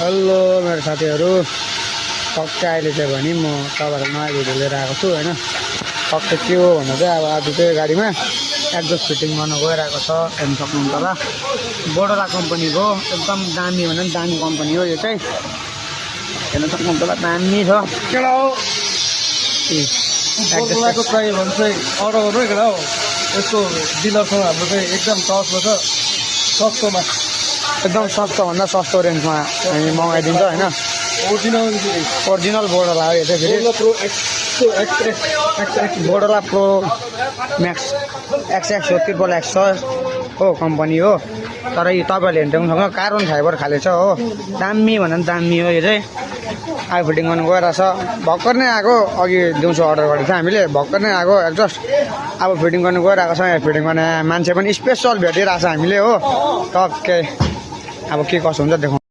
Hello मेरो साथीहरू, टक्कै अहिले चाहिँ भने म तपाईँहरू नयाँ भिडियो लिएर आएको छु होइन। टक्कै के हो भन्दा चाहिँ अब आज चाहिँ गाडीमा एक्जस्ट फिटिङ गर्न गइरहेको छ। हेर्नु सक्नुहुन्छ होला, बोडोला कम्पनीको एकदम दामी भन्दा पनि दामी कम्पनी हो यो चाहिँ। हेर्नु सक्नुहुन्छ होला, दामी छ केटा हो बोडोलाको चाहियो भने चाहिँ अर्डर गर्नु है केटा हो। यसको डिलरसँग हाम्रो चाहिँ एकदम टचमा छ, सस्तोमा एकदम सस्तोभन्दा सस्तो रेन्जमा हामी मगाइदिन्छ होइन। ओरिजिनल बोडोला हो यो चाहिँ फेरि। प्रो एक्स बोडोला प्रो म्याक्स XX हो, XXX छ हो कम्पनी हो। तर यो तपाईँहरूले हेर्नु कार्बन फाइबर खाले छ हो, दामी भन्दा पनि दामी हो यो चाहिँ। आयो फिटिङ गर्नु गइरहेछ, भर्खर नै आएको। अघि दिउँसो अर्डर गरेको थियो हामीले, भर्खर नै आएको एक्जस्ट। अब फिटिङ गर्नु गइरहेको छ। यहाँ फिटिङ गर्ने मान्छे पनि स्पेसल भेटिरहेको छ हामीले हो। टक्कै अब के कसो हुन्छ देखाउँ।